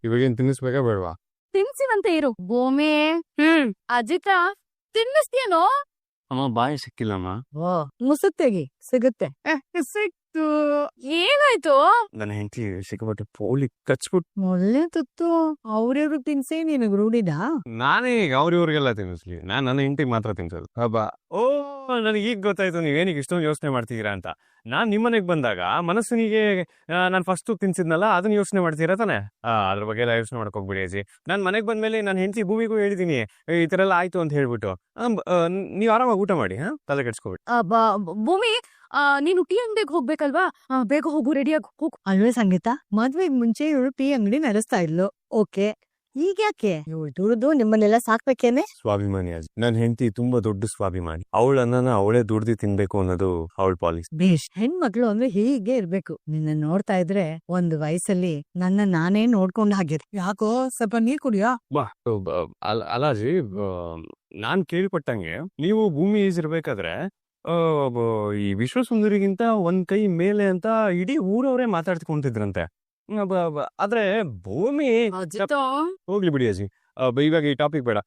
ಇವಾಗೇನ್ ತಿನ್ನಿಸ್ಬೇಕಾ ಬೇಡವಾ? ತಿನ್ಸಿವಂತೆ ಇರು. ಭೂಮಿ ಅಜಿತ ತಿನ್ನಿಸ್ತೀಯನೋ? ಅಮ್ಮ ಬಾಯಿ ಸಿಕ್ಕಿಲ್ಲಮ್ಮ. ಮುಸುತ್ತೆಗಿ ಸಿಗುತ್ತೆ. ಸಿಕ್ತು. ಏನಾಯ್ತು? ನನ್ನ ಹೆಂಡತಿ ಸಿಕ್ಕಾಪಟ್ಟೆ ಪೋಲಿ ಕಚ್ಬಿಟ್ಟು ಒಳ್ಳೆ ತುತ್ತು ಅವ್ರಿವ್ರಿಗೆ ತಿನ್ಸಿ ನಿನಗ್ ರೂಢಿದ. ನಾನೇ ಈಗ ಅವ್ರಿವ್ರಿಗೆಲ್ಲ ತಿನ್ನಿಸ್ಲಿ, ನಾನ್ ನನ್ನ ಹೆಂಡತಿಗೆ ಮಾತ್ರ ತಿನ್ಸೋದು. ಹಬ್ಬ. ಓ, ನನಗೆ ಈಗ ಗೊತ್ತಾಯ್ತು ನೀವೇನಿಗೆ ಇಷ್ಟೊಂದು ಯೋಚನೆ ಮಾಡ್ತಿದ್ದೀರಾ ಅಂತ. ನಾನ್ ನಿಮ್ಮನೆಗೆ ಬಂದಾಗ ಮನಸ್ಸಿನಿಗೆ ನಾನು ಫಸ್ಟ್ ತಿನ್ಸಿದ್ನಲ್ಲ ಅದನ್ನ ಯೋಚನೆ ಮಾಡ್ತೀರಾ ತಾನೆ. ಅದ್ರ ಬಗ್ಗೆ ಎಲ್ಲ ಯೋಚನೆ ಮಾಡಕ್ ಹೋಗ್ಬಿಡಿ ಅಜ್ಜಿ. ನಾನ್ ಮನೆಗೆ ಬಂದ್ಮೇಲೆ ನನ್ನ ಹೆಂಡತಿ ಭೂಮಿಗೂ ಹೇಳಿದೀನಿ ಈ ತರ ಎಲ್ಲ ಆಯ್ತು ಅಂತ ಹೇಳ್ಬಿಟ್ಟು. ನೀವ್ ಆರಾಮಾಗಿ ಊಟ ಮಾಡಿ, ತಲೆ ಕೆಡ್ಸ್ಕೊಬಿಡಿ. ಭೂಮಿ, ನೀನು ಟೀ ಅಂಗಡಿಗೆ ಹೋಗ್ಬೇಕಲ್ವಾ? ಬೇಗ ಹೋಗು, ರೆಡಿಯಾಗಿ ಹೋಗು. ಅಲ್ವೇ ಸಂಗೀತ, ಮದ್ವೆಗ್ ಮುಂಚೆ ಇವಳು ಟೀ ಅಂಗಡಿ ನಡೆಸ್ತಾ ಇದ್ಲು. ಓಕೆ, ಈಗ ಯಾಕೆ ಇವಳು ದುಡ್ದು ನಿಮ್ಮನ್ನೆಲ್ಲ ಸಾಕ್ಬೇಕೇನೆ? ಸ್ವಾಭಿಮಾನಿ ಅಜ್ಜಿ. ನನ್ನ ಹೆಂಡತಿ ತುಂಬಾ ದೊಡ್ಡ ಸ್ವಾಭಿಮಾನಿ. ಅವಳ ಅನ್ನನ ಅವಳೇ ದುಡ್ದು ತಿನ್ಬೇಕು ಅನ್ನೋದು ಅವಳ ಪಾಲಿಸಿ. ಬೇಷ್ ಹೆಣ್ಮಕ್ಳು ಅಂದ್ರೆ ಹೀಗೆ ಇರ್ಬೇಕು. ನಿನ್ನ ನೋಡ್ತಾ ಇದ್ರೆ ಒಂದು ವಯಸ್ಸಲ್ಲಿ ನನ್ನ ನಾನೇ ನೋಡ್ಕೊಂಡ್ ಹಾಗೆ. ಯಾಕೋ ಸ್ವಲ್ಪ ನೀರ್ ಕುಡಿಯೋ? ಅಲಾಜಿ, ನಾನ್ ಕೇಳ್ಪಟ್ಟಂಗೆ ನೀವು ಭೂಮಿ ಇರ್ಬೇಕಾದ್ರೆ ಈ ವಿಶ್ವಸುಂದರಿಗಿಂತ ಒಂದ್ ಕೈ ಮೇಲೆ ಅಂತ ಇಡೀ ಊರವರೇ ಮಾತಾಡ್ಕೊಂತಿದ್ರಂತೆ. ಆದ್ರೆ ಭೂಮಿ ಹೋಗ್ಲಿ ಬಿಡಿ ಅಜ್ಜಿ, ಇವಾಗ ಈ ಟಾಪಿಕ್ ಬೇಡ.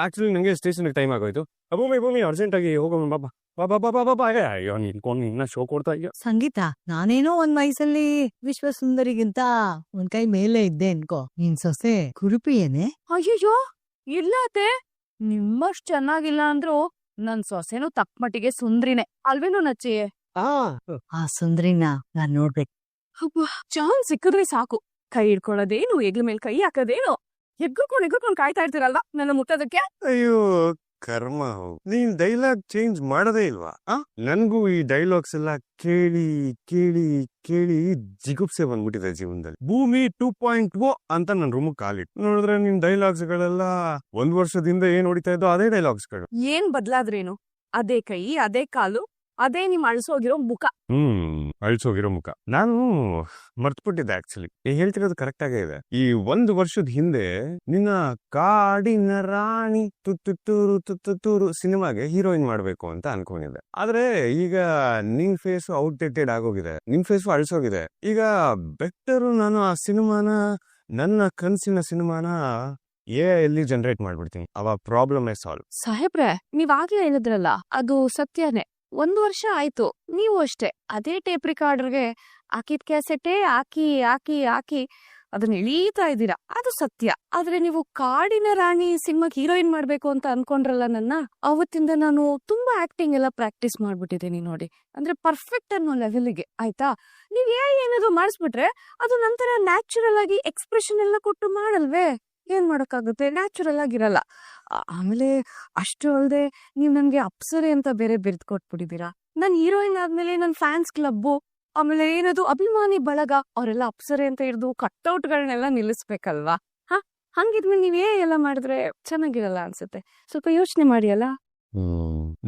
ಆಕ್ಚುಲಿ ನಂಗೆ ಸ್ಟೇಷನ್ ಟೈಮ್ ಆಗೋಯ್ತು. ಭೂಮಿ ಅರ್ಜೆಂಟ್ ಆಗಿ ಹೋಗೋಣ ಬಾಬಾ. ಅಯ್ಯೋ ನಿನ್ಕೊಂಡು ಇನ್ನ ಶೋ ಕೊಡ್ತಾ ಇದೆಯಾ? ಸಂಗೀತ, ನಾನೇನೋ ಒಂದ್ ವಯಸ್ಸಲ್ಲಿ ವಿಶ್ವಸುಂದರಿಗಿಂತ ಒಂದ್ ಕೈ ಮೇಲೆ ಇದ್ದೆ ಅನ್ಕೋ. ನಿನ್ ಸೊಸೆ ಕುರುಪಿ ಏನೇ? ಅಯ್ಯಯ್ಯೋ, ಇಲ್ಲಾತೆ ನಿಮ್ಮಷ್ಟ್ ಚೆನ್ನಾಗಿಲ್ಲ ಅಂದ್ರು ನನ್ ಸೊಸೆನೂ ತಕ್ಕ ಮಟ್ಟಿಗೆ ಸುಂದ್ರಿನೇ ಅಲ್ವೇನೋ ನಚ್ಚಿ? ಆ ಸುಂದ್ರಿನ ನಾನ್ ನೋಡ್ಬೇಕು. ಚಾನ್ಸ್ ಸಿಕ್ಕಿದ್ರೆ ಸಾಕು, ಕೈ ಹಿಡ್ಕೊಳ್ಳೋದೇನು, ಹೆಗ್ಲ ಮೇಲೆ ಕೈ ಹಾಕೋದೇನು, ಎಗ್ಗುಕೊಂಡು ಕಾಯ್ತಾ ಇರ್ತೀರಲ್ವಾ ನನ್ನ ಮುಟ್ಟೋದಕ್ಕೆ. ಅಯ್ಯೋ ಕರ್ಮ, ನೀನ್ ಡೈಲಾಗ್ ಚೇಂಜ್ ಮಾಡೋದೇ ಇಲ್ವಾ? ನನ್ಗೂ ಈ ಡೈಲಾಗ್ಸ್ ಎಲ್ಲ ಕೇಳಿ ಕೇಳಿ ಕೇಳಿ ಜಿಗುಪ್ಸೆ ಬಂದ್ಬಿಟ್ಟಿದೆ ಜೀವನದಲ್ಲಿ. ಭೂಮಿ 2.0 ಅಂತ ನನ್ ರೂಮ್ ಕಾಲಿಟ್ಟು ನೋಡಿದ್ರೆ ನಿನ್ ಡೈಲಾಗ್ಸ್ ಗಳೆಲ್ಲ 1 ವರ್ಷದಿಂದ ಏನ್ ಹೊಡಿತಾ ಇದ್ದೋ ಅದೇ ಡೈಲಾಗ್ಸ್ ಗಳು. ಏನ್ ಬದ್ಲಾದ್ರೇನು? ಅದೇ ಕೈ, ಅದೇ ಕಾಲು, ಅದೇ ನಿಮ್ ಅಳ್ಸೋಗಿರೋ ಮುಖ. ಅಳ್ಸೋಗಿರೋ ಮುಖ ನಾನು ಮರ್ತ್ಬಿಟ್ಟಿದ್ದೆ. ಆಕ್ಚುಲಿ ಹೇಳ್ತಿರೋದು ಕರೆಕ್ಟ್ ಆಗೇ ಇದೆ. ಈ 1 ವರ್ಷದ ಹಿಂದೆ ನಿನ್ನ ಕಾಡಿನ ರಾಣಿ ತುತ್ತೂರು ಸಿನಿಮಾಗೆ ಹೀರೋಯಿನ್ ಮಾಡ್ಬೇಕು ಅಂತ ಅನ್ಕೊಂಡಿದ್ದೆ. ಆದ್ರೆ ಈಗ ನಿನ್ ಫೇಸ್ ಔಟ್ಡೇಟೆಡ್ ಆಗೋಗಿದೆ, ನಿನ್ ಫೇಸ್ ಅಳ್ಸೋಗಿದೆ. ಈಗ ಬೆಟ್ಟರು ನಾನು ಆ ಸಿನಿಮಾನ, ನನ್ನ ಕನ್ಸಿನ ಸಿನಿಮಾನ ಎಲ್ಲಿ ಜನರೇಟ್ ಮಾಡ್ಬಿಡ್ತೀನಿ. ಅವ ಪ್ರಾಬ್ಲಮ್ ಸಾಲ್ವ್. ಸಾಹೇಬ್ರೆ, ನೀವಾಗ್ಲೇ ಹೇಳಿದ್ರಲ್ಲ, ಅದು ಸತ್ಯನೇ. 1 ವರ್ಷ ಆಯ್ತು, ನೀವು ಅಷ್ಟೇ ಅದೇ ಟೇಪ್ ರಿಕಾರ್ಡರ್ಗೆ ಹಾಕಿದ ಕ್ಯಾಸೆಟೇ ಹಾಕಿ ಅದನ್ನ ಎಳೀತಾ ಇದ್ದೀರಾ, ಅದು ಸತ್ಯ. ಆದ್ರೆ ನೀವು ಕಾಡಿನ ರಾಣಿ ಸಿನಿಮಾಗ್ ಹೀರೋಯಿನ್ ಮಾಡ್ಬೇಕು ಅಂತ ಅನ್ಕೊಂಡ್ರಲ್ಲ ನನ್ನ, ಅವತ್ತಿಂದ ನಾನು ತುಂಬಾ ಆಕ್ಟಿಂಗ್ ಎಲ್ಲ ಪ್ರಾಕ್ಟೀಸ್ ಮಾಡ್ಬಿಟ್ಟಿದ್ದೀನಿ ನೋಡಿ. ಅಂದ್ರೆ ಪರ್ಫೆಕ್ಟ್ ಅನ್ನೋ ಲೆವೆಲ್ಗೆ, ಆಯ್ತಾ? ನೀವ್ ಏನಾದ್ರು ಮಾಡಿಸ್ಬಿಟ್ರೆ ಅದು ನಂತರ ನ್ಯಾಚುರಲ್ ಆಗಿ ಎಕ್ಸ್ಪ್ರೆಷನ್ ಎಲ್ಲ ಕೊಟ್ಟು ಮಾಡಲ್ವೇ? ಏನ್ ಮಾಡೋಕ್ಕಾಗುತ್ತೆ, ನ್ಯಾಚುರಲ್ ಆಗಿರಲ್ಲ. ಆಮೇಲೆ ಅಷ್ಟು ಅಲ್ದೆ ನೀವ್ ನನ್ಗೆ ಅಪ್ಸರೆ ಅಂತ ಬೇರೆ ಬೆರೆದು ಕೊಟ್ಬಿಟ್ಟಿದ್ದೀರಾ. ನನ್ ಹೀರೋಯಿನ್ ಆದ್ಮೇಲೆ ನನ್ ಫ್ಯಾನ್ಸ್ ಕ್ಲಬ್ಬು, ಆಮೇಲೆ ಏನದು ಅಭಿಮಾನಿ ಬಳಗ, ಅವರೆಲ್ಲ ಅಪ್ಸರೆ ಅಂತ ಹಿಡ್ದು ಕಟ್ಔಟ್ಗಳನ್ನೆಲ್ಲ ನಿಲ್ಲಿಸ್ಬೇಕಲ್ವಾ? ಹಂಗಿದ್ಮೇಲೆ ನೀವೇ ಎಲ್ಲ ಮಾಡಿದ್ರೆ ಚೆನ್ನಾಗಿರಲ್ಲ ಅನ್ಸುತ್ತೆ. ಸ್ವಲ್ಪ ಯೋಚನೆ ಮಾಡಿ ಅಲ್ಲ.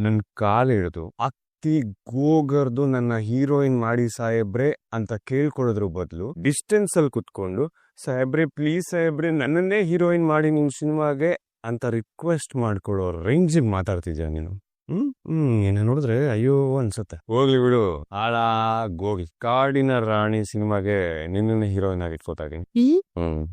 ನನ್ ಕಾಲ್ ಹಿಡಿದು ಅತ್ತಿ ಗೋಗರ್ದು ನನ್ನ ಹೀರೋಯಿನ್ ಮಾಡಿ ಸಾಹೇಬ್ರೆ ಅಂತ ಕೇಳ್ಕೊಳೋದ್ರ ಬದಲು ಡಿಸ್ಟೆನ್ಸ್ ಅಲ್ಲಿ ಕುತ್ಕೊಂಡು, ಸಾಹೇಬ್ರೆ ಪ್ಲೀಸ್ ಸಾಹೇಬ್ರೆ ನನ್ನನ್ನೇ ಹೀರೋಯಿನ್ ಮಾಡಿ ನಿಮ್ ಸಿನಿಮಾಗೆ ಅಂತ ರಿಕ್ವೆಸ್ಟ್ ಮಾಡ್ಕೊಡೋ ರೇಂಜಿಗೆ ಮಾತಾಡ್ತಿದ್ಯಾ ನೀನು. ಏನ ನೋಡಿದ್ರೆ ಅಯ್ಯೋ ಅನ್ಸುತ್ತೆ. ಹೋಗ್ಲಿ ಬಿಡು, ಹಾಳಾಗೋಗಿ. ಕಾಡಿನ ರಾಣಿ ಸಿನಿಮಾಗೆ ನಿನ್ನನ್ನೇ ಹೀರೋಯಿನ್ ಆಗಿ ಇಟ್ಕೋತಾ ಇದೀನಿ.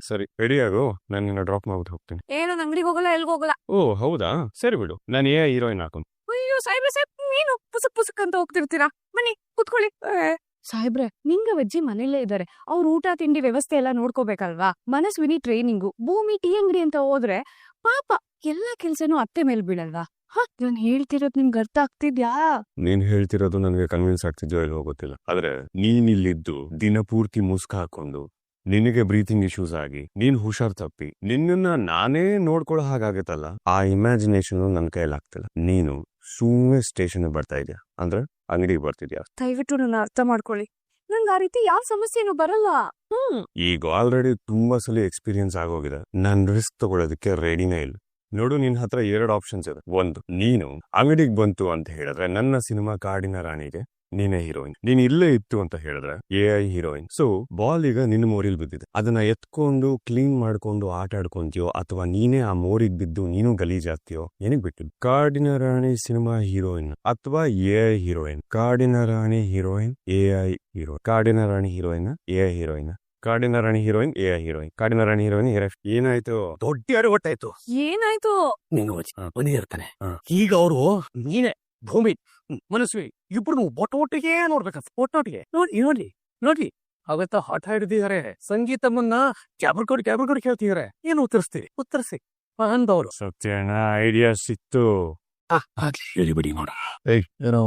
ಸರಿ, ರೆಡಿ ಆಗು, ನಾನು ನಿನ್ನ ಡ್ರಾಪ್ ಮಾಡ್ಬಿಟ್ಟು ಹೋಗ್ತೀನಿ. ಏನು ಅಂಗಡಿಗೆ ಹೋಗಲ್ಲ, ಎಲ್ಗ ಹೋಗಲ್ಲ? ಓ ಹೌದಾ, ಸರಿ ಬಿಡು, ನಾನು ಹೀರೋಯಿನ್ ಹಾಕೊಂಡು. ಅಯ್ಯೋ ಸಾಹೇಬ್ರೆ, ನೀನು ಪುಸಕ್ ಅಂತ ಹೋಗ್ತಿರ್ತೀರಾ. ಬನ್ನಿ ಕೂತ್ಕೊಳ್ಳಿ. ಸಾಹೇಬ್ರೆ, ನಿಂಗವಜ್ಜಿ ಮನೇಲೇ ಇದಾರೆ, ಅವ್ರ ಊಟ ತಿಂಡಿ ವ್ಯವಸ್ಥೆ ಎಲ್ಲ ನೋಡ್ಕೋಬೇಕಲ್ವಾ? ಮನಸ್ವಿನಿ ಟ್ರೈನಿಂಗು, ಭೂಮಿ ಟೀ ಅಂಗಡಿ ಅಂತ ಹೋದ್ರೆ ಪಾಪ ಎಲ್ಲಾ ಕೆಲ್ಸನೂ ಅತ್ತೆ ಮೇಲ್ ಬೀಳಲ್ವಾ? ನಾನ್ ಹೇಳ್ತಿರೋದ್ ನಿಮ್ಗೆ ಅರ್ಥ ಆಗ್ತಿದ್ಯಾ? ನೀನ್ ಹೇಳ್ತಿರೋದು ನನಗೆ ಕನ್ವಿನ್ಸ್ ಆಗ್ತಿದ್ಯೋ ಇಲ್ವೋ ಗೊತ್ತಿಲ್ಲ, ಆದ್ರೆ ನೀನ್ ಇಲ್ಲಿದ್ದು ದಿನ ಪೂರ್ತಿ ಮುಸ್ಕ ಹಾಕೊಂಡು ನಿನಗೆ ಬ್ರೀತಿಂಗ್ ಇಶ್ಯೂಸ್ ಆಗಿ ನೀನ್ ಹುಷಾರ್ ತಪ್ಪಿ ನಿನ್ನನ್ನ ನಾನೇ ನೋಡ್ಕೊಳ್ಳೋ ಹಾಗಾಗತ್ತಲ್ಲ, ಆ ಇಮ್ಯಾಜಿನೇಷನ್ ನನ್ ಕೈಲಾಗ್ತಿಲ್ಲ. ನೀನು ಸುಮ್ಮನೆ ಸ್ಟೇಷನ್ ಬರ್ತಾ ಇದೆಯಾ ಅಂದ್ರೆ ಅಂಗಡಿಗೆ ಬರ್ತಿದ್ಯಾ? ದಯವಿಟ್ಟು ನನ್ನ ಅರ್ಥ ಮಾಡ್ಕೊಳ್ಳಿ, ನಂಗೆ ಆ ರೀತಿ ಯಾವ ಸಮಸ್ಯೆನೂ ಬರಲ್ಲ. ಈಗ ಆಲ್ರೆಡಿ ತುಂಬಾ ಸಲ ಎಕ್ಸ್ಪೀರಿಯನ್ಸ್ ಆಗೋಗಿದೆ, ನಾನ್ ರಿಸ್ಕ್ ತಗೊಳ್ಳೋದಕ್ಕೆ ರೆಡಿನೇ ಇಲ್ಲ. ನೋಡು, ನಿನ್ ಹತ್ರ 2 ಆಪ್ಷನ್ಸ್ ಇದೆ. ಒಂದು, ನೀನು ಅಂಗಡಿಗೆ ಬಂತು ಅಂತ ಹೇಳಿದ್ರೆ ನನ್ನ ಸಿನಿಮಾ ಕಾಡಿನ ರಾಣಿಗೆ ನೀನೇ ಹೀರೋಯಿನ್. ನೀನ್ ಇಲ್ಲೇ ಇತ್ತು ಅಂತ ಹೇಳಿದ್ರೆ AI ಹೀರೋಯಿನ್. ಸೊ ಬಾಲ್ ಈಗ ನಿನ್ನ ಮೋರಿಲ್ ಬಿದ್ದಿದೆ, ಅದನ್ನ ಎತ್ಕೊಂಡು ಕ್ಲೀನ್ ಮಾಡ್ಕೊಂಡು ಆಟ ಆಡ್ಕೊಂತೀಯೋ ಅಥವಾ ನೀನೇ ಆ ಮೋರಿಗ್ ಬಿದ್ದು ನೀನು ಗಲೀಜಾಗ್ತೀಯೋ ಏನಿಗ್ ಬಿಟ್ಟು. ಕಾಡಿನ ರಾಣಿ ಸಿನಿಮಾ ಹೀರೋಯಿನ್ ಅಥವಾ AI ಹೀರೋಯಿನ್? ಕಾಡಿನ ರಾಣಿ ಹೀರೋಯಿನ್, AI ಹೀರೋಯಿನ್. ಕಾಡಿನ ರಾಣಿ ಹೀರೋಯಿನ್, AI ಹೀರೋಯಿನ್. ಕಾಡಿನ ರಾಣಿ ಹೀರೋಯಿನ್ ಎ ಹೀರೋಯಿನ್, ಕಾಡಿನ ರಾಣಿ ಹೀರೋಯಿನ್ ಎ. ಏನಾಯ್ತು? ದೊಡ್ಡ ಹೊಟ್ಟಾಯ್ತು. ಏನಾಯ್ತು? ನೀನು ಬನ್ನಿ ಇರ್ತಾನೆ. ಈಗ ಅವರು ನೀನೆ ಭೂಮಿ ಮನಸ್ವಿ ಇಬ್ರು ಒಟ್ಟೊಟ್ಟಿಗೆ ನೋಡ್ಬೇಕಂತ. ಒಟ್ಟೊಟ್ಟಿಗೆ ನೋಡಿ ಅವತ್ತ ಹಠ ಹಿಡಿದಿದ್ದಾರೆ. ಸಂಗೀತಮ್ಮನ್ನ ಕ್ಯಾಬ್ರಿಕೋಡ್ ಕೇಳ್ತಿದಾರೆ. ಏನು ಉತ್ತರಿಸಿ ಅಂದವ್ರು. ಸತ್ಯಣ್ಣ ಐಡಿಯಾ ಸಿಕ್ತು. ಹೇಳಿಬಿಡಿ ನೋಡ. ಏನೋ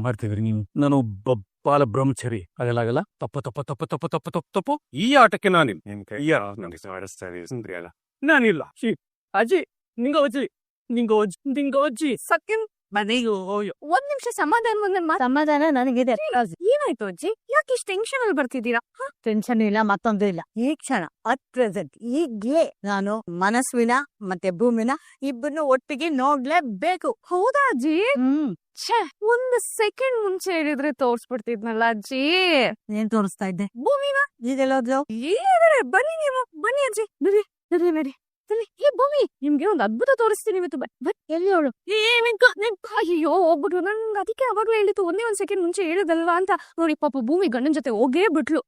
ಮಾಡ್ತಿದ್ರಿ ನೀವು. ನಾನು ಬಾಲ ಬ್ರಹ್ಮಚಾರಿ. ಅದೆಲ್ಲ ಆಗಲ್ಲ. ತಪ್ಪು. ಈ ಆಟಕ್ಕೆ ನಾನಿಲ್ಲ. ನಿನ್ ಕೈ ಮಾಡಿಸ್ತಾ ಇದೀವಿ ನಾನಿಲ್ಲ. ಅಜ್ಜಿ ನಿಂಗ ಅಜ್ಜಿ ಸೆಕೆಂಡ್ ಮನೆಗೆ ಒಂದ್ ನಿಮಿಷ ಸಮಾಧಾನ ನನಗಿದೆ. ಏನಾಯ್ತು ಅಜ್ಜಿ? ಯಾಕೆ ಇಷ್ಟು ಟೆನ್ಷನ್ ಅಲ್ಲಿ ಬರ್ತಿದ್ದೀರಾ? ಟೆನ್ಷನ್ ಇಲ್ಲ, ಮತ್ತೊಂದು ಇಲ್ಲ. ಈ ಕ್ಷಣ ಅಟ್ ಪ್ರೆಸೆಂಟ್ ಈಗ್ಲೇ ನಾನು ಮನಸ್ವಿನ ಮತ್ತೆ ಭೂಮಿನ ಇಬ್ಬರನ್ನು ಒಟ್ಟಿಗೆ ನೋಡ್ಲೇಬೇಕು. ಹೌದಾ ಅಜ್ಜಿ? ಛೇ, ಒಂದು ಸೆಕೆಂಡ್ ಮುಂಚೆ ಹೇಳಿದ್ರೆ ತೋರ್ಸ್ಬಿಡ್ತಿದ್ನಲ್ಲ ಅಜ್ಜಿ. ಏನ್ ತೋರಿಸ್ತಾ ಇದ್ದೆ? ಭೂಮಿನ ಇದೆಲ್ಲೋದ್ಲು? ಬನ್ನಿ ನೀವು, ಬನ್ನಿ ಅಜ್ಜಿ, ನಡಿ. ಹೇ ಭೂಮಿ, ನಿಮ್ಗೆ ಒಂದು ಅದ್ಭುತ ತೋರಿಸ್ತೀನಿ ಇವತ್ತು. ಎಲ್ಲಿ ಅವಳು? ಅಯ್ಯೋ ಹೋಗ್ಬಿಟ್ರು. ನಂಗೆ ಅದಕ್ಕೆ ಅವಾಗ್ಲೇ ಹೇಳಿತ್ತು, ಒಂದೇ ಒಂದ್ ಸೆಕೆಂಡ್ ಮುಂಚೆ ಹೇಳಿದಲ್ವಾ ಅಂತ. ನೋಡಿ ಪಾಪ ಭೂಮಿ ಗಂಡನ್ ಜೊತೆ ಹೋಗೇ ಬಿಟ್ಲು.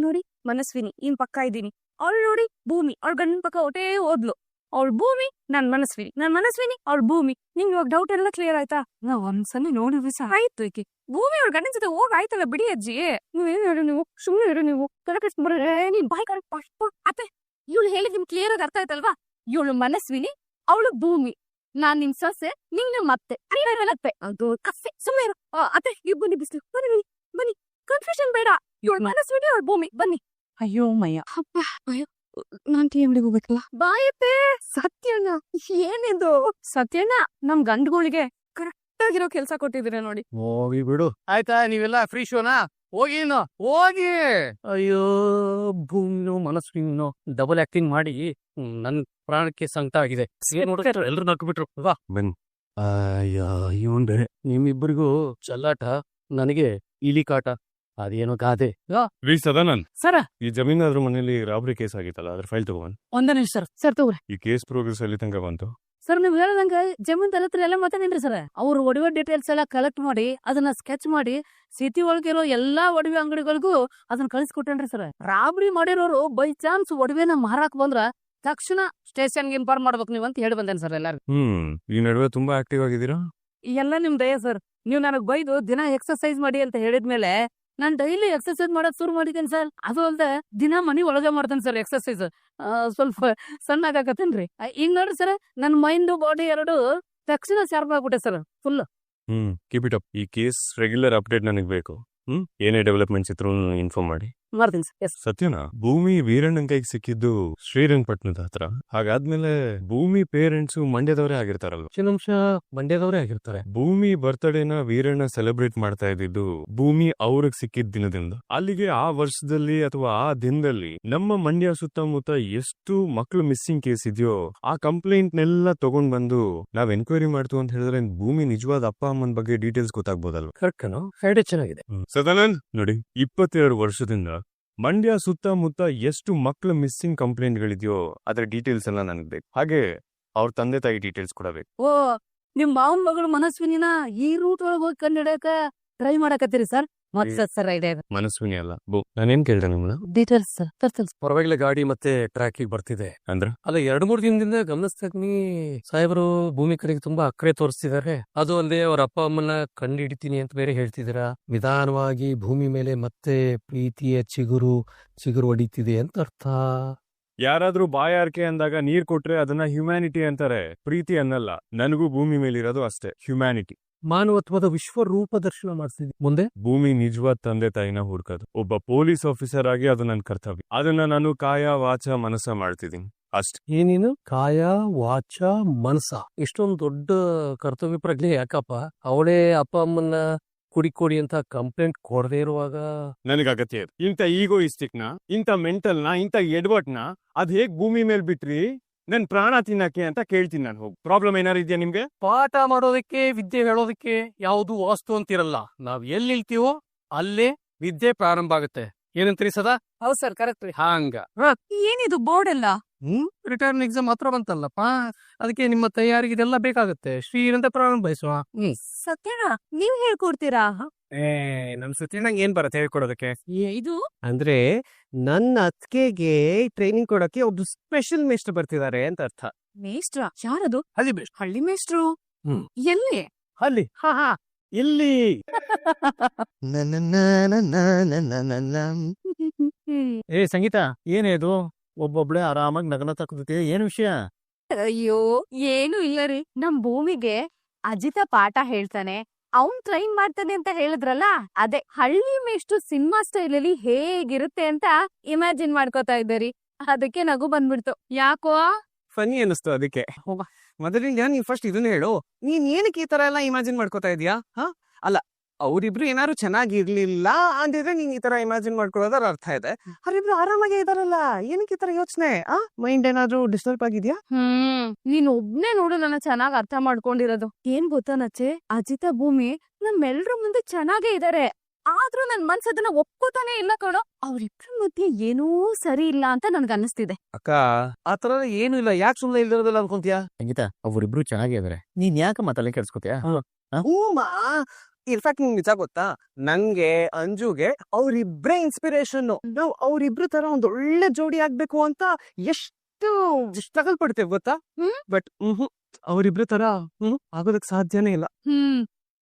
ನೋಡಿ ಮನಸ್ವಿನಿ ಇನ್ ಪಕ್ಕ ಇದ್ದೀನಿ. ಅವಳು ನೋಡಿ ಭೂಮಿ ಅವ್ಳ ಗಂಡನ್ ಪಕ್ಕ ಒಟ್ಟೇ ಹೋದ್ಲು. ಅವಳು ಭೂಮಿ, ನಾನ್ ಮನಸ್ವಿನಿ ಅವ್ಳ ಭೂಮಿ. ನಿಮ್ಗೆ ಇವಾಗ ಡೌಟ್ ಎಲ್ಲ ಕ್ಲಿಯರ್ ಆಯ್ತಾ? ನಾವ್ ಒಂದ್ಸಲ ನೋಡಿದ್ವಿ ಸಹ ಆಯ್ತು. ಈಕೆ ಭೂಮಿ ಅವ್ಳ ಗಂಡನ್ ಜೊತೆ ಹೋಗ್ ಆಯ್ತಲ್ಲ, ಬಿಡಿ ಅಜ್ಜಿ. ನೀವೇನ್ ಹೇಳಿ, ನೀವು ಸುಮ್ನೆ ಇರು. ನೀವು ನೀನ್ ಬಾಯ್ ಅತ್ತೆ, ಇವಳು ಹೇಳಿದ್ ನಿಮ್ ಕ್ಲಿಯರ್ ಆಗಿ ಅರ್ಥ ಆಯ್ತಲ್ವಾ? ಇವಳು ಮನಸ್ವಿನಿ, ಅವಳು ಭೂಮಿ. ನಾನ್ ನಿಮ್ ಸೊಸೆ, ನಿಂಗೆ ಮತ್ತೆ ಅದು ಕಫೆ. ಸುಮ್ಮನೆ ಇರು ಅತ್ತೆ. ಇವ್ ಬನ್ನಿ, ಬಿಸ್ಲು ಬನ್ನಿ. ಕನ್ಫ್ಯೂಷನ್ ಬೇಡ. ಇವಳು ಮನಸ್ವಿನಿ, ಅವಳು ಭೂಮಿ. ಬನ್ನಿ. ಅಯ್ಯೋ ಮಯ್ಯ, ಅಯ್ಯೋ ನಾನ್ ಟೀಮ್ಲಿಗೆ ಹೋಗ್ಬೇಕಲ್ಲ. ಬಾಯತ್ತೆ. ಸತ್ಯಣ್ಣ, ಏನಿದು? ಸತ್ಯಣ್ಣ ನಮ್ ಗಂಡುಗಳಿಗೆ ಕರೆಕ್ಟ್ ಆಗಿರೋ ಕೆಲ್ಸ ಕೊಟ್ಟಿದ್ದೀರ ನೋಡಿ. ಹೋಗಿ ಬಿಡು. ಆಯ್ತಾ, ನೀವೆಲ್ಲ ಫ್ರೀ ಶೋನಾ? ಹೋಗಿ. ಅಯ್ಯೋ ಭೂಮಿನೋ ಮನಸ್ವಿನೋ ಡಬಲ್ ಆಕ್ಟಿಂಗ್ ಮಾಡಿ ನನ್ ಪ್ರಾಣಕ್ಕೆ ಸಂಕಟ ಆಗಿದೆ. ಎಲ್ರು ನಕ್ಬಿಟ್ರು. ವಾ ಬನ್ನಿ. ಅಯ್ಯೋ ಇವನ್ ಬೇರೆ. ನಿಮ್ಮಿಬ್ಬರಿಗೂ ಚಲ್ಲಾಟ, ನನಗೆ ಇಲಿ ಕಾಟ. ಅದೇನೋ ಗಾದೆ. ರೀ ಸದಾನಂದ್, ಸರ ಈ ಜಮೀನಾದ್ರ ಮನೇಲಿ ರಾಬರಿ ಕೇಸ್ ಆಗಿತ್ತಲ್ಲ, ಅದ್ರ ಫೈಲ್ ತಗೊಂಡ್. ಒಂದೇ ನಿಮಿಷ ಸರ್ ತಗೋರಿ. ಈ ಕೇಸ್ ಪ್ರೋಗ್ರೆಸ್ ಅಲ್ಲಿ ತನಕ ಬಂತು. ಸರ್ ನೀವ್ ಹೇಳ್ದಂಗ ಜಮೀನ್ ತಲತ್ರ ಎಲ್ಲ ಮಾತಾಡೇನ್ರಿ ಸರ್. ಅವ್ರ ಒಡವೆ ಡೀಟೇಲ್ಸ್ ಎಲ್ಲ ಕಲೆಕ್ಟ್ ಮಾಡಿ ಅದನ್ನ ಸ್ಕೆಚ್ ಮಾಡಿ ಸಿಟಿ ಒಳಗಿರೋ ಎಲ್ಲಾ ಒಡವೆ ಅಂಗಡಿಗಳಿಗೂ ಅದನ್ನ ಕಳಿಸ್ಕೊಟ್ಟೇನ್ರಿ ಸರ್. ರಾಬರಿ ಮಾಡಿರೋರು ಬೈ ಚಾನ್ಸ್ ಒಡವೆನ ಮಾರಾಕ್ ಬಂದ್ರ ತಕ್ಷಣ ಸ್ಟೇಷನ್ಗೆ ಇನ್ಫಾರ್ಮ್ ಮಾಡ್ಬೇಕು ನೀವು ಅಂತ ಹೇಳಿ ಬಂದೇನ್ ಸರ್ ಎಲ್ಲಾರು. ಈ ನಡುವೆ ತುಂಬಾ ಆಕ್ಟಿವ್ ಆಗಿದ್ದೀರಾ. ಎಲ್ಲ ನಿಮ್ ದಯ ಸರ್. ನೀವ್ ನನಗ್ ಬೈದು ದಿನ ಎಕ್ಸರ್ಸೈಸ್ ಮಾಡಿ ಅಂತ ಹೇಳಿದ್ಮೇಲೆ ನಾನ್ ಡೈಲಿ ಎಕ್ಸರ್ಸೈಸ್ ಮಾಡೋದ್ ಶುರು ಮಾಡಿದ್ದೇನೆ ಸರ್. ಅದು ಅಲ್ದೆ ದಿನ ಮನಿ ಒಳಗೆ ಮಾಡ್ತೇನೆ ಸರ್ ಎಕ್ಸರ್ಸೈಸ್. ಸ್ವಲ್ಪ ಸಣ್ಣಗಾಕತ್ತೇನ್ರಿ. ಈಗ ನೋಡ್ರಿ ಸರ್, ನನ್ ಮೈಂಡ್ ಬಾಡಿ ಎರಡು ತಕ್ಷಣ ಶಾರ್ಪ್ ಆಗ್ಬಿಟ್ಟೆ sir full. Keep it up. ಈ ಕೇಸ್ ರೆಗ್ಯುಲರ್ ಅಪ್ಡೇಟ್ ನನಗೆ ಬೇಕು. ಏನೇ ಡೆವಲಪ್ಮೆಂಟ್ಸ್ ಇದ್ರು ಇನ್ಫಾರ್ಮ್ ಮಾಡಿ. ಮಾಡ್ತೀನಿ ಸರ್. ಎಸ್ ಸತ್ಯನಾ, ಭೂಮಿ ವೀರಣ್ಣನ್ ಕೈಗೆ ಸಿಕ್ಕಿದ್ದು ಶ್ರೀರಂಗಪಟ್ಟಣದ ಹತ್ರ. ಹಾಗಾದ್ಮೇಲೆ ಭೂಮಿ ಪೇರೆಂಟ್ಸ್ ಮಂಡ್ಯದವರೇ ಆಗಿರ್ತಾರಲ್ವ? ಚಿನ್ನಂಶ ಮಂಡ್ಯದವರೇ ಆಗಿರ್ತಾರೆ. ಭೂಮಿ ಬರ್ತ್ಡೇನ ವೀರಣ್ಣ ಸೆಲೆಬ್ರೇಟ್ ಮಾಡ್ತಾ ಇದ್ದಿದ್ದು ಭೂಮಿ ಅವ್ರಿಗೆ ಸಿಕ್ಕಿದ ದಿನದಿಂದ. ಅಲ್ಲಿಗೆ ಆ ವರ್ಷದಲ್ಲಿ ಅಥವಾ ಆ ದಿನದಲ್ಲಿ ನಮ್ಮ ಮಂಡ್ಯ ಸುತ್ತಮುತ್ತ ಎಷ್ಟು ಮಕ್ಳು ಮಿಸ್ಸಿಂಗ್ ಕೇಸ್ ಇದೆಯೋ ಆ ಕಂಪ್ಲೇಂಟ್ ನೆಲ್ಲ ತಗೊಂಡ್ ಬಂದು ನಾವ್ ಎನ್ಕ್ವೈರಿ ಮಾಡ್ತು ಅಂತ ಹೇಳಿದ್ರೆ ಭೂಮಿ ನಿಜವಾದ ಅಪ್ಪ ಅಮ್ಮನ ಬಗ್ಗೆ ಡೀಟೇಲ್ಸ್ ಗೊತ್ತಾಗ್ಬೋದಲ್ವ? ಕರೆಕ್ಟ್ ಐಡಿಯಾ ಚೆನ್ನಾಗಿದೆ. ಸದಾನಂದ್ ನೋಡಿ, 22 ವರ್ಷದಿಂದ ಮಂಡ್ಯ ಸುತ್ತಮುತ್ತ ಎಷ್ಟು ಮಕ್ಳ ಮಿಸ್ಸಿಂಗ್ ಕಂಪ್ಲೇಂಟ್ಗಳಿದೆಯೋ ಅದ್ರ ಡೀಟೇಲ್ಸ್ ಎಲ್ಲ ನನಗ್ ಬೇಕು. ಹಾಗೆ ಅವ್ರ ತಂದೆ ತಾಯಿ ಡೀಟೇಲ್ಸ್ ಕೂಡ ಬೇಕು. ಓ, ನಿಮ್ ಮಾವನ್ ಮಗಳು ಮನಸ್ವಿನಿನ ಈ ರೂಟ್ ಒಳಗೆ ಹೋಗಿ ಕಂಡಿಡಕ ಟ್ರೈ ಮಾಡಕತ್ತೀರಿ ಸರ್? ಸರ್ ಐಡಿಯಾ ಮನಸ್ವಿನಿ ಅಲ್ಲ ನಾನೇನ್ ಕೇಳ್ದೆ ನಿಮ್ನ? Details sir. ಪರವಾಗಿಲ್ಲ, ಗಾಡಿ ಮತ್ತೆ ಟ್ರ್ಯಾಕಿಗೆ ಬರ್ತಿದೆ ಅಂದ್ರ ಅಲ್ಲ. 2-3 ದಿನದಿಂದ ಗಮನಿಸ್ತೀನಿ ಸಾಹೇಬರು ಭೂಮಿ ಕಡೆಗೆ ತುಂಬಾ ಅಕ್ಕರೆ ತೋರಿಸ್ತಿದ್ದಾರೆ. ಅದು ಅಲ್ಲದೆ ಅವ್ರ ಅಪ್ಪ ಅಮ್ಮನ ಕಂಡು ಹಿಡಿತೀನಿ ಅಂತ ಬೇರೆ ಹೇಳ್ತಿದ್ದೀರಾ. ನಿಧಾನವಾಗಿ ಭೂಮಿ ಮೇಲೆ ಮತ್ತೆ ಪ್ರೀತಿಯ ಚಿಗುರು ಹೊಡಿತಿದೆ ಅಂತ ಅರ್ಥ. ಯಾರಾದ್ರೂ ಬಾಯಾರಿಕೆ ಅಂದಾಗ ನೀರ್ ಕೊಟ್ರೆ ಅದನ್ನ ಹ್ಯುಮ್ಯಾನಿಟಿ ಅಂತಾರೆ, ಪ್ರೀತಿ ಅನ್ನಲ್ಲ. ನನಗೂ ಭೂಮಿ ಮೇಲಿರೋದು ಅಷ್ಟೇ, ಹ್ಯುಮ್ಯಾನಿಟಿ. ಮಾನವತ್ವದ ವಿಶ್ವರೂಪ ದರ್ಶನ ಮಾಡಿಸ್ತಿದ್ವಿ. ಮುಂದೆ ಭೂಮಿ ನಿಜವಾದ ತಂದೆ ತಾಯಿನ ಹುಡ್ಕೋದು. ಒಬ್ಬ ಪೊಲೀಸ್ ಆಫೀಸರ್ ಆಗಿ ಅದು ನನ್ನ ಕರ್ತವ್ಯ. ಅದನ್ನ ನಾನು ಕಾಯ ವಾಚ ಮನಸ ಮಾಡ್ತಿದ್ದೀನಿ ಅಷ್ಟೇ. ಏನೇನು ಕಾಯ ವಾಚ ಮನಸ, ಇಷ್ಟೊಂದು ದೊಡ್ಡ ಕರ್ತವ್ಯ ಪ್ರಜ್ಞೆ ಯಾಕಪ್ಪ? ಅವಳೇ ಅಪ್ಪ ಅಮ್ಮನ್ನ ಕುಡಿ ಅಂತ ಕಂಪ್ಲೇಂಟ್ ಕೊಡದೇ ಇರುವಾಗ ನನಗೆ ಅಗತ್ಯ ಇದೆ. ಇಂಥ ಈಗೋಯಿಸ್ಟಿಕ್ ನ, ಇಂಥ ಮೆಂಟಲ್ ನ, ಇಂಥ ಎಡ್ವರ್ಟ್ ನ ಅದ್ ಹೇಗ್ ಭೂಮಿ ಮೇಲ್ ಬಿಟ್ರಿ? ನನ್ ಪ್ರಾಣ ತಿನ್ನಕ್ಕೆ ಅಂತ ಕೇಳ್ತೀನಿ ನಾನು. ಹೋಗಿ ಪ್ರಾಬ್ಲಮ್ ಏನಾರು ಇದೆಯಾ ನಿಮ್ಗೆ? ಪಾಠ ಮಾಡೋದಕ್ಕೆ ವಿದ್ಯೆ ಹೇಳೋದಕ್ಕೆ ಯಾವುದು ವಾಸ್ತು ಅಂತಿರಲ್ಲ. ನಾವ್ ಎಲ್ಲಿ ನಿಲ್ತೀವೋ ಅಲ್ಲೇ ವಿದ್ಯೆ ಪ್ರಾರಂಭ ಆಗುತ್ತೆ. ಏನಂತೀರಿ ಸದಾ? ಹೌದ್ ಸರ್ ಕರೆಕ್ಟ್ ರೀ. ಹಂಗ ಏನಿದು ಬೋರ್ಡ್ ಎಲ್ಲ? ರಿಟರ್ನ್ ಎಕ್ಸಾಮ್ ಹತ್ರ ಬಂತಲ್ಲಪ್ಪ, ಅದಕ್ಕೆ ನಿಮ್ಮ ತಯಾರಿಗೆ ಇದೆಲ್ಲ ಬೇಕಾಗುತ್ತೆ. ಶ್ರೀರಂತ ಪ್ರಾರಂಭಿಸುವ. ಸತ್ಯನ ನೀವ್ ಹೇಳ್ಕೊಡ್ತೀರಾ? ನಮ್ ಸತ್ಯಣ್ಣಂಗ್ ಏನ್ ಬರತ್ತೆ ಹೇಳ್ಕೊಡೋದಕ್ಕೆ? ಇದು ಅಂದ್ರೆ ನನ್ನ ಅತ್ತಿಗೆಗೆ ಟ್ರೈನಿಂಗ್ ಕೊಡಕ್ಕೆ ಒಬ್ರು ಸ್ಪೆಷಲ್ ಮೇಸ್ಟರ್ ಬರ್ತಿದ್ದಾರೆ ಅಂತ ಅರ್ಥ. ಮೇಷ್ಟ್ರ? ಯಾರದು? ಅಲ್ಲಿ ಬೆಸ್ಟ್. ಹಳ್ಳಿ ಮೇಷ್ಟ್ರು? ಹ್ಮ್. ಎಲ್ಲಿ? ಅಲ್ಲಿ ಇಲ್ಲಿ ಏ ಸಂಗೀತ, ಏನೇ ಇದು ಒಬ್ಬೊಬ್ಳೆ ಆರಾಮಾಗಿ ನಗನ ತಕ್ಕುತ್ತೆ, ಏನ್ ವಿಷಯ? ಅಯ್ಯೋ ಏನು ಇಲ್ಲ ರೀ, ನಮ್ ಭೂಮಿಗೆ ಅಜಿತ ಪಾಠ ಹೇಳ್ತಾನೆ, ಅವ್ನ್ ಟ್ರೈನ್ ಮಾಡ್ತಾನೆ ಅಂತ ಹೇಳಿದ್ರಲ್ಲ, ಅದೇ ಹಳ್ಳಿ ಮೇಷ್ಟ್ರು ಸಿನಿಮಾ ಸ್ಟೈಲ್ ಅಲ್ಲಿ ಹೇಗಿರುತ್ತೆ ಅಂತ ಇಮ್ಯಾಜಿನ್ ಮಾಡ್ಕೋತಾ ಇದ್ದೀರಿ. ಅದಕ್ಕೆ ನಗು ಬಂದ್ಬಿಡ್ತು. ಯಾಕೋ? ಫನಿ ಅನಿಸ್ತು ಅದಕ್ಕೆ. ಮೊದಲಿಂದ ನೀನ್ ಫಸ್ಟ್ ಇದನ್ನ ಹೇಳು, ನೀನ್ ಏನಕ್ಕೆ ಈ ತರ ಎಲ್ಲ ಇಮ್ಯಾಜಿನ್ ಮಾಡ್ಕೋತಾ ಇದೀಯಾ? ಅಲ್ಲ, ಅವ್ರಿಬ್ರು ಏನಾದ್ರು ಚೆನ್ನಾಗಿರ್ಲಿಲ್ಲ ಅಂದಿದ್ರೆ ನೀನ್ ಈ ತರ ಇಮ್ಯಾಜಿನ್ ಮಾಡ್ಕೊಳ್ಳೋದ್ರ ಅರ್ಥ ಇದೆ. ಅವ್ರಿಬ್ರು ಆರಾಮಾಗಿ ಇದಾರಲ್ಲ, ಏನಕ್ಕೆ ಈ ತರ ಯೋಚನೆ? ಮೈಂಡ್ ಏನಾದ್ರು ಡಿಸ್ಟರ್ಬ್ ಆಗಿದ್ಯಾ? ನೀನ್ ಒಬ್ನೇ ನೋಡು ನನ್ನ ಚೆನ್ನಾಗ್ ಅರ್ಥ ಮಾಡ್ಕೊಂಡಿರೋದು. ಏನ್ ಗೊತ್ತಾ ನಚ್ಚೆ, ಅಜಿತ ಭೂಮಿ ನಮ್ಮೆಲ್ರ ಮುಂದೆ ಚೆನ್ನಾಗೇ ಇದಾರೆ, ಆದ್ರೂ ನನ್ ಮನ್ಸ್ ಅದನ್ನ ಒಪ್ಕೋತಾನೆ ಇಲ್ಲ ಕಣೋ. ಅವ್ರಿಬ್ರ ಮಧ್ಯೆ ಏನೂ ಸರಿ ಇಲ್ಲ ಅಂತ ನನ್ಗ ಅನ್ನಿಸ್ತಿದೆ. ಅಕ್ಕ, ಆತರ ಏನು ಇಲ್ಲ, ಯಾಕೆ ಸುಮ್ನೆ ಇಲ್ದಿರೋದಿಲ್ಲ ಅನ್ಕೊಂತೀಯಾ? ಸಂಗೀತ, ಅವರಿಬ್ರು ಚೆನ್ನಾಗೇ ಇದಾರೆ, ನೀನ್ ಯಾಕೆ ಮಾತಲ್ಲಿ ಕೆಲ್ಸ್ಕೊತೀಯ? ಇನ್ಫ್ಯಾಕ್ಟ್ ನಿಮ್ಗೆ ನಿಜ ಗೊತ್ತಾ, ನಂಗೆ ಅಂಜುಗೆ ಅವ್ರಿಬ್ರೇ ಇನ್ಸ್ಪಿರೇಷನ್. ನಾವು ಅವ್ರಿಬ್ರು ತರ ಒಂದ್ ಒಳ್ಳೆ ಜೋಡಿ ಆಗ್ಬೇಕು ಅಂತ ಎಷ್ಟು ಸ್ಟ್ರಗಲ್ ಪಡ್ತೇವೆ ಗೊತ್ತಾ? ಬಟ್ ಅವ್ರಿಬ್ರು ತರ ಆಗೋದಕ್ ಸಾಧ್ಯನೇ ಇಲ್ಲ.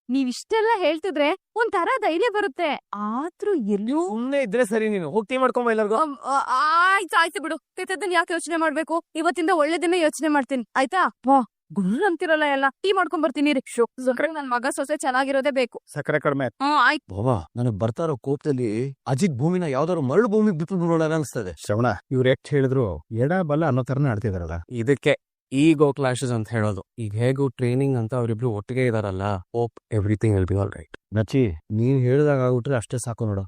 ನೀವಿಷ್ಟೆಲ್ಲ ಹೇಳ್ತಿದ್ರೆ ಒಂಥರ ಧೈರ್ಯ ಬರುತ್ತೆ, ಆದ್ರೂ ಎಲ್ಲೂ ಸುಮ್ನೆ ಇದ್ರೆ ಸರಿ, ನೀನು ಹೋಗಿ ಟೀ ಮಾಡ್ಕೊಂಬ ಎಲ್ಲರಿಗೂ. ಆಯ್ತು ಬಿಡು, ಕೆಟ್ಟದನ್ನ ಯಾಕೆ ಯೋಚನೆ ಮಾಡ್ಬೇಕು, ಇವತ್ತಿಂದ ಒಳ್ಳೆದನ್ನೇ ಯೋಚನೆ ಮಾಡ್ತೀನಿ ಆಯ್ತಾ? ಗುರ್ರ ಅಂತಿರಲ್ಲ, ಎಲ್ಲ ಟೀ ಮಾಡ್ಕೊಂಡ್ ಬರ್ತೀನಿ ರೀ. ನನ್ ಮಗ ಸೊಸೆ ಚೆನ್ನಾಗಿರೋದೇ ಬೇಕು. ಸಕ್ಕರೆ ಕಡಿಮೆ. ಆಯ್ತು. ಬಾಬಾ, ನನಗ್ ಬರ್ತಾರೋ ಕೋಪದಲ್ಲಿ ಅಜಿತ್ ಭೂಮಿನ ಯಾವ್ದಾದ್ರು ಮರಳು ಭೂಮಿಗೆ ಬಿಟ್ಟು ನೋಡೋಣ ಅನಿಸ್ತದೆ. ಶ್ರವಣ, ಇವ್ರು ಎಷ್ಟು ಹೇಳಿದ್ರು ಎಡ ಬಲ ಅನ್ನೋ ತರನ ಆಡ್ತಿದಾರಲ್ಲ. ಇದಕ್ಕೆ ಈಗೋ ಕ್ಲಾಶಸ್ ಅಂತ ಹೇಳೋದು. ಈಗ ಹೇಗೂ ಟ್ರೈನಿಂಗ್ ಅಂತ ಅವ್ರಿಬ್ರು ಒಟ್ಟಿಗೆ ಇದಾರಲ್ಲ, hope everything will be all right. Nachchi, ನೀನ್ ಹೇಳ್ದಾಗ ಆಗ್ಬಿಟ್ರೆ ಅಷ್ಟೇ ಸಾಕು ನೋಡು.